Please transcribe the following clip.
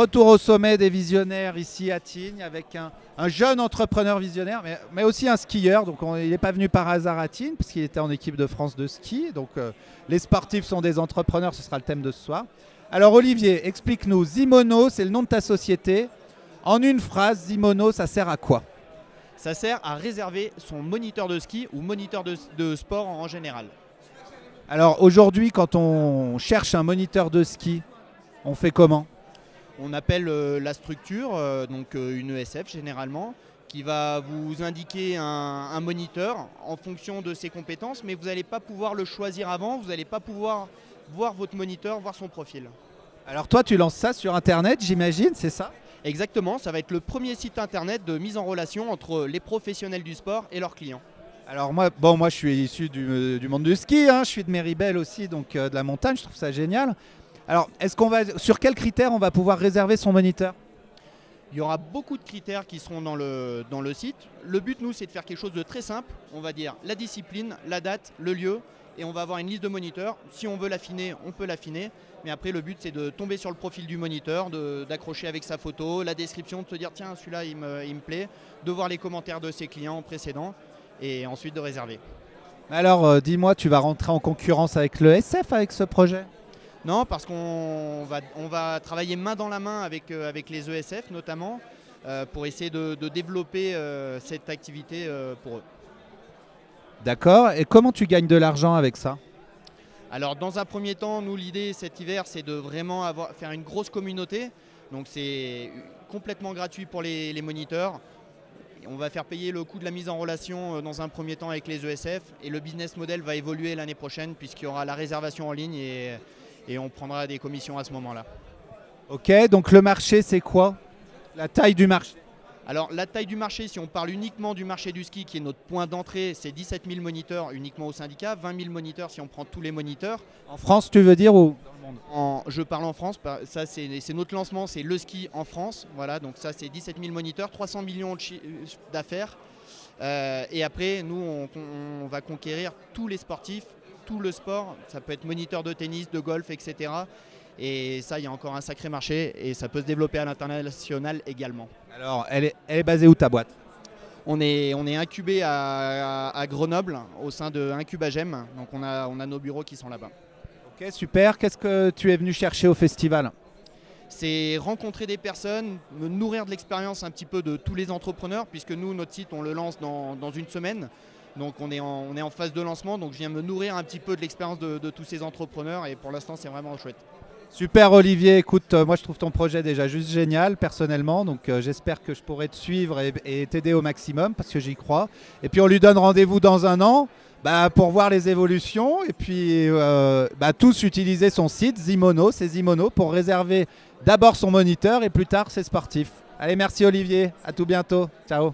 Retour au sommet des visionnaires ici à Tignes avec un jeune entrepreneur visionnaire, mais aussi un skieur. Donc il n'est pas venu par hasard à Tignes puisqu'il était en équipe de France de ski. Donc les sportifs sont des entrepreneurs, ce sera le thème de ce soir. Alors Olivier, explique-nous, Zimono, c'est le nom de ta société. En une phrase, Zimono, ça sert à quoi? Ça sert à réserver son moniteur de ski ou moniteur de sport en général. Alors aujourd'hui, quand on cherche un moniteur de ski, on fait comment? On appelle la structure, donc une ESF généralement, qui va vous indiquer un moniteur en fonction de ses compétences, mais vous n'allez pas pouvoir le choisir avant, vous n'allez pas pouvoir voir votre moniteur, voir son profil. Alors toi, tu lances ça sur Internet, j'imagine, c'est ça? Exactement, ça va être le premier site internet de mise en relation entre les professionnels du sport et leurs clients. Alors moi, moi je suis issu du monde du ski, hein, je suis de Méribel aussi, donc de la montagne, je trouve ça génial. Alors, sur quels critères on va pouvoir réserver son moniteur? Il y aura beaucoup de critères qui seront dans le site. Le but, nous, c'est de faire quelque chose de très simple. On va dire la discipline, la date, le lieu, et on va avoir une liste de moniteurs. Si on veut l'affiner, on peut l'affiner. Mais après, le but, c'est de tomber sur le profil du moniteur, d'accrocher avec sa photo, la description, de se dire tiens, celui-là, il me plaît, de voir les commentaires de ses clients précédents, et ensuite de réserver. Alors, dis-moi, tu vas rentrer en concurrence avec le SF avec ce projet? Non, parce qu'on va travailler main dans la main avec les ESF notamment pour essayer de développer cette activité pour eux. D'accord. Et comment tu gagnes de l'argent avec ça? Alors dans un premier temps, nous l'idée cet hiver c'est de vraiment faire une grosse communauté. Donc c'est complètement gratuit pour les moniteurs. On va faire payer le coût de la mise en relation dans un premier temps avec les ESF et le business model va évoluer l'année prochaine puisqu'il y aura la réservation en ligne et on prendra des commissions à ce moment-là. Ok, donc le marché c'est quoi? La taille du marché? Alors la taille du marché, si on parle uniquement du marché du ski qui est notre point d'entrée, c'est 17 000 moniteurs uniquement au syndicat, 20 000 moniteurs si on prend tous les moniteurs. En France tu veux dire ou dans le monde? Je parle en France, ça c'est notre lancement, c'est le ski en France, voilà, donc ça c'est 17 000 moniteurs, 300 millions d'affaires. Et après nous on va conquérir tous les sportifs, tout le sport, ça peut être moniteur de tennis, de golf, etc. Et ça, il y a encore un sacré marché et ça peut se développer à l'international également. Alors, elle est basée où ta boîte? On est incubé à Grenoble au sein de Incubagem, donc on a nos bureaux qui sont là-bas. Ok, super. Qu'est-ce que tu es venu chercher au festival? C'est rencontrer des personnes, me nourrir de l'expérience un petit peu de tous les entrepreneurs, puisque nous, notre site, on le lance dans une semaine. Donc on est en phase de lancement, donc je viens me nourrir un petit peu de l'expérience de tous ces entrepreneurs et pour l'instant c'est vraiment chouette. Super Olivier, écoute, moi je trouve ton projet déjà juste génial personnellement, donc j'espère que je pourrai te suivre et t'aider au maximum parce que j'y crois. Et puis on lui donne rendez-vous dans un an pour voir les évolutions et puis tous utiliser son site Zimono, c'est Zimono pour réserver d'abord son moniteur et plus tard ses sportifs. Allez, merci Olivier, à tout bientôt, ciao.